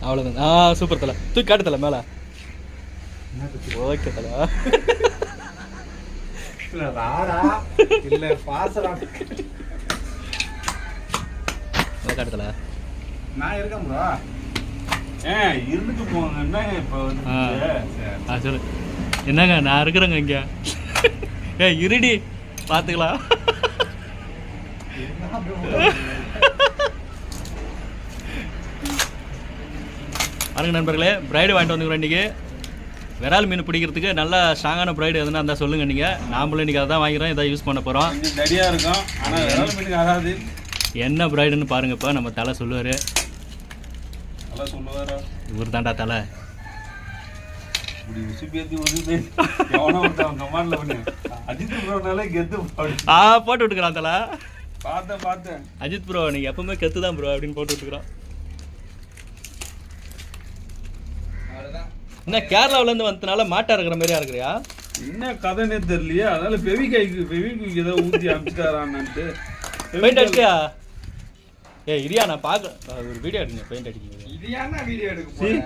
அவ்வளோதான். சூப்பர் தலை. தூக்கி காட்டு தலை மேலே. ஓகே தலை. காட்டு தலை. நான் இருக்கேன் ப்ரோ. இருந்துட்டு போங்க. என்னங்க இப்போ சொல்லு. என்னங்க நான் இருக்கிறேங்க இங்கே. இருடி பார்த்துக்கலாம். பாருங்க நண்பர்களே, பிரைடு வாங்கிட்டு வந்துக்கிறோம் இன்றைக்கி. விரால் மீன் பிடிக்கிறதுக்கு நல்லா ஸ்ட்ராங்கான பிரைடு எதுனா இருந்தால் சொல்லுங்கள் நீங்கள். நாமளும் இன்றைக்கி அதை தான் வாங்கிக்கிறோம், இதை யூஸ் பண்ண போகிறோம். ரெடியாக இருக்கும். ஆனால் விரால் மீனுக்கு ஆகாது. என்ன பிரைடுன்னு பாருங்க. இப்போ நம்ம தலை சொல்லுவார். நல்லா சொல்லுவாரா? இவர் தாண்டா தலை. இப்படி உசி பேத்தி வந்து எவனோ ஒருத்தவன் கமாண்டில் பண்ணு. அஜித் ப்ரோனாலே கெத்து போட்டு விட்டுக்கிறான் தலை. பார்த்தேன். அஜித் ப்ரோ நீங்கள் எப்பவுமே கெத்து தான் ப்ரோ அப்படின்னு போட்டு விட்டுக்கிறான். என்ன கேரளாவிலேருந்து வந்ததுனால மாட்டா இருக்கிற மாதிரியா இருக்கிறியா? என்ன கதைன்னே தெரியலையே. அதனால பெவிக்கு ஏதோ ஊற்றி அனுப்பிச்சிட்டாரான்ட்டு. பெயிண்ட் அடிச்சியா? இரியா நான் பார்க்க ஒரு வீடியோ எடுங்க. பெயிண்ட் அடிக்க இரியானா வீடியோ எடுக்க போறேன்.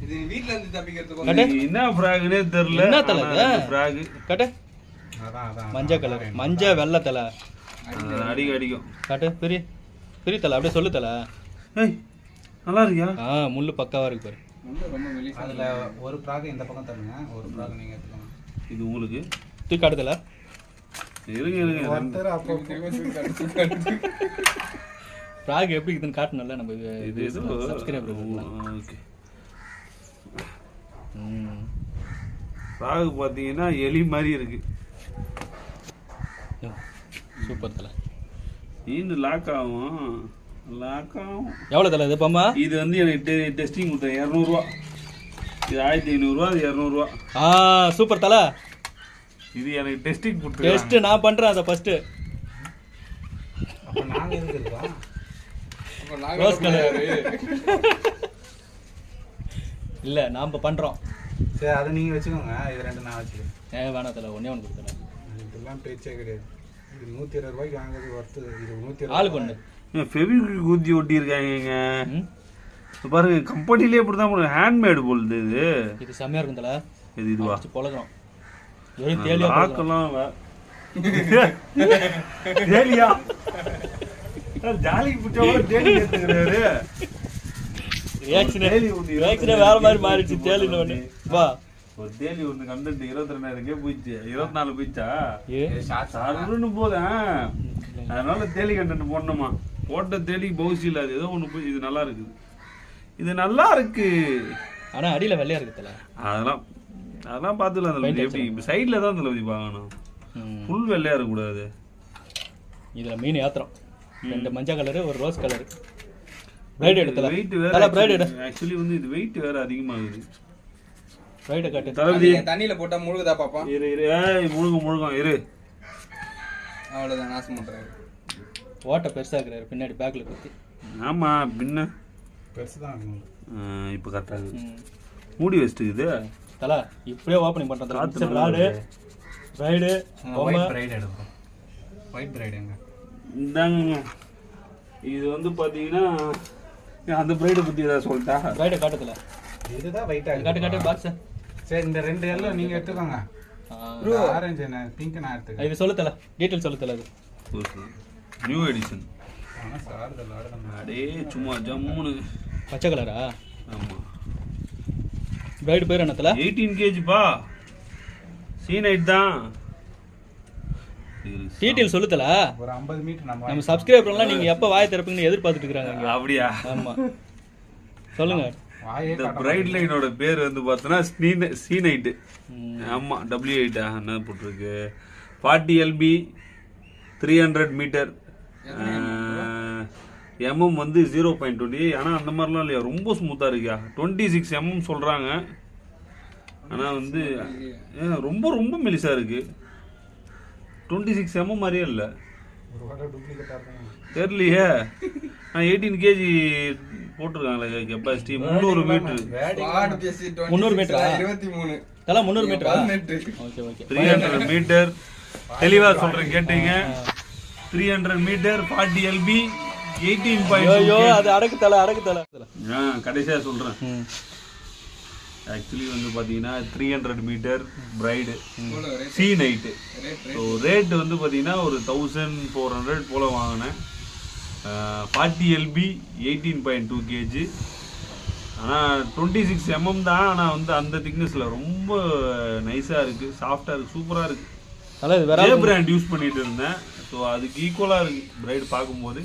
இது வீட்ல இருந்து தப்பிக்கிறதுக்கு என்ன ஃப்ராக்னே தெரியல. என்ன தலை ஃப்ராக் கட்டு. அதான் மஞ்சள் கலர், மஞ்சள் வெள்ளை தலை. அடிக்கும் காட்டு. பெரிய தலை அப்படியே சொல்லு தலை. நல்லா இருக்கியா? முள்ளு பக்காவா இருக்கு பாரு. ரொம்ப வெளியே. அதுல ஒரு ஃப்ராக் இந்த பக்கம் தருங்க, ஒரு ஃப்ராக் நீங்க எடுத்துக்கோங்க. இது உங்களுக்கு தூக்கி காட்டு தலை. இருங்க. ஃப்ராக் எப்படி இதுன்னு காட்டணும்ல நம்ம. இது சப்ஸ்கிரைபர். ஓகே. ஃப்ராக் பார்த்தீங்கன்னா எலி மாதிரி இருக்கு. சூப்பர் தலை. மீன் லாக் ஆகும். எவ்வளோ தலை இது பம்மா? இது வந்து எனக்கு டெஸ்டிங் கொடுத்தேன் 200 ரூபா. இது 1500 ரூபா, இது 200 ரூபா. சூப்பர் தலை. இது எனக்கு டெஸ்டிங் கொடுத்து. டெஸ்ட் நான் பண்றேன் அதை ஃபர்ஸ்ட். அப்ப நாங்க எங்க இருக்கோம்? அப்ப நாங்க ரோஸ் கலர் இல்ல நாம பண்றோம். சரி அதை நீங்க வெச்சுக்கோங்க. இது ரெண்டு நான் வெச்சுக்கிறேன். வேணாம் தலை, ஒண்ணே ஒன்று கொடுத்துறேன். இதெல்லாம் பேச்சே கிடையாது. இது 120 ரூபாய்க்கு வாங்குறது வர்த்து. இது 120 ஆளு கொண்டு ஃபெவிக்விக் ஊத்தி ஒட்டி இருக்காங்க. பாருங்க கம்பெனிலே இப்படிதான் போடுங்க. ஹேண்ட்மேடு போல்து இது. இது செமையா இருக்கும் தலை. இதுவா பொழகிறோம். வெறும் தேலியா ஆக்கலாம். தேலியா ஜாலிக்கு பிடிச்சவங்க தேலி ஏத்துக்கிறாரு. ரியாக்ஷன் வேற மாதிரி மாறிடுச்சு. தேலின்னு ஒண்ணு வா. ஒரு தேலி ஒன்று கண்டென்ட் 22,000 போயிடுச்சு. 24 போயிடுச்சா? சாருன்னு போதேன். அதனால தேலி கண்டென்ட் போடணுமா? போட்ட தேலிக்கு பவுசி இல்லாது ஏதோ ஒன்று போய். இது நல்லா இருக்குது. இது நல்லா இருக்கு. ஆனா அடியில வெள்ளையா இருக்கு தலை. அதெல்லாம் பார்த்துக்கலாம். எப்படி சைடில் தான் தளபதி பார்க்கணும். ஃபுல் வெள்ளையா இருக்கக்கூடாது. இதுல மீன் ஏத்துறோம். 2 மஞ்சள் கலரு, ஒரு ரோஸ் கலரு. பிரைட் எடுத்தல. வெயிட் வேற. பிரைட் எடு. ஆக்சுவலி வந்து இது வெயிட் வேற அதிகமாகுது. பிரைட் காட்டு. தளபதி தண்ணியில போட்டா முழுகுதா பாப்பா? இரு. முழுகும் இரு. அவ்வளவுதான் நாசம் பண்றாரு. ஓட்ட பெருசா இருக்கிறாரு பின்னாடி பேக்ல குத்தி. ஆமா பின்ன பெருசுதான் இருக்கும். இப்போ கரெக்டா இருக்கு. மூடி வச்சிட்டு இது தல இப்படியே ஓபனிங் பண்றேன். தல பிராடு பிரைடு ஒயிட் பிரைட் எடுப்போம். ஒயிட் பிரைட் எங்க? இந்தாங்க. இது வந்து பாத்தீங்கன்னா அந்த பிரைட பத்தி ஏதாவது சொல்லிட்டா? பிரைட காட்டுதல. இதுதான் வெயிட்டா இருக்கு. காட்டு பாக்ஸ். சரி இந்த ரெண்டு எல்லோ நீங்க எடுத்துக்கோங்க. ப்ரோ ஆரஞ்சு என்ன பிங்க் நான் எடுத்துக்கறேன். இது சொல்லு தல. டீடைல் சொல்லு தல. அது நியூ எடிஷன். ஆனா சார் த லாட் நம்ம அடே சும்மா ஜம்முனு பச்சை கலரா? ஆமா. பிரைட் பேர் என்ன தல? 18 kg பா. C9 தான். டீடைல் சொல்லு தல. ஒரு 50 மீட்டர் நம்ம சப்ஸ்கிரைபர்லாம் நீங்க எப்ப வாய் திறப்பீங்கன்னு எதிர்பார்த்துட்டு இருக்காங்க. அப்படியே. ஆமா. சொல்லுங்க. இந்த பிரைட் லைனோட பேர் வந்து பார்த்தனா C9. ஆமா W8 என்ன போட்டுருக்கு. 40 LB 300 மீட்டர். mm வந்து 0.20. ஆனால் அந்த மாதிரிலாம் இல்லையா, ரொம்ப ஸ்மூத்தாக இருக்கியா. 26 mm சொல்கிறாங்க. ஆனால் வந்து ரொம்ப ரொம்ப மெலிசாக இருக்குது. 26 mm மாதிரியே இல்லை. தெரியலையே. 18 kg போட்டிருக்காங்களே கெப்பாசிட்டி. 300 மீட்டர். 300 மீட்டரா? 23 தல 300 மீட்டரா? Okay okay. 300 மீட்டர். தெளிவாக சொல்கிறேன் கேட்டீங்க. 300 மீட்டர் 40 LB ஐயோ 18.2 அது அடக்கு தலை கடைசியாக சொல்கிறேன். ஆக்சுவலி வந்து பார்த்தீங்கன்னா 300 மீட்டர் பிரைடு சி நைட்டு. ஸோ ரேட்டு வந்து பார்த்தீங்கன்னா ஒரு 1400 போல் வாங்கினேன். 40 LB 18.2 kg. ஆனால் 26 mm தான். ஆனால் வந்து அந்த திக்னஸில் ரொம்ப நைஸாக இருக்குது, சாஃப்டாக இருக்குது, சூப்பராக இருக்குது. நல்லா பிராண்ட் யூஸ் பண்ணிட்டு இருந்தேன். ஸோ அதுக்கு ஈக்குவலாக இருக்குது பிரைடு பார்க்கும்போது.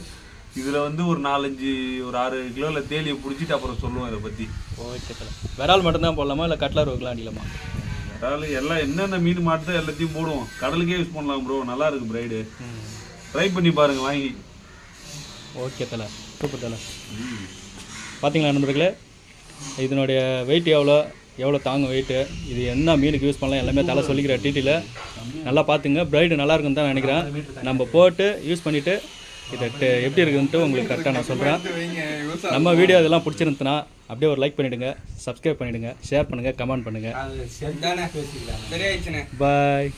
இதில் வந்து ஒரு 6 கிலோவில் தேலியை பிடிச்சிட்டு அப்புறம் சொல்லுவோம் இதை பற்றி. ஓகே தலை. விரால் மட்டும்தான் போடலாமா இல்லை கட்லர் வைக்கலாம் அடிக்கலாமா? விரால் எல்லாம் என்னென்ன மீன் மாட்டுதோ எல்லாத்தையும் போடுவோம். கடலுக்கே யூஸ் பண்ணலாம் ப்ரோ, நல்லா இருக்குது பிரைடு. ட்ரை பண்ணி பாருங்கள் வாங்கி. ஓகே தலை, சூப்பர் தலை. பார்த்தீங்களா நண்பர்களே, இதனுடைய வெயிட் எவ்வளோ தாங்கும் வெயிட்டு, இது என்ன மீனுக்கு யூஸ் பண்ணலாம் எல்லாமே தலை சொல்லிக்கிற டீட்டெயில நல்லா பார்த்துங்க. பிரைடு நல்லா இருக்குன்னு தான் நினைக்கிறேன். நம்ம போட்டு யூஸ் பண்ணிவிட்டு இதை எப்படி இருக்குதுன்ட்டு உங்களுக்கு கரெக்டாக நான் சொல்கிறேன். நம்ம வீடியோ இதெல்லாம் பிடிச்சிருந்துச்சுன்னா அப்படியே ஒரு லைக் பண்ணிவிடுங்க, சப்ஸ்கிரைப் பண்ணிவிடுங்க, ஷேர் பண்ணுங்கள், கமெண்ட் பண்ணுங்கள். பாய்.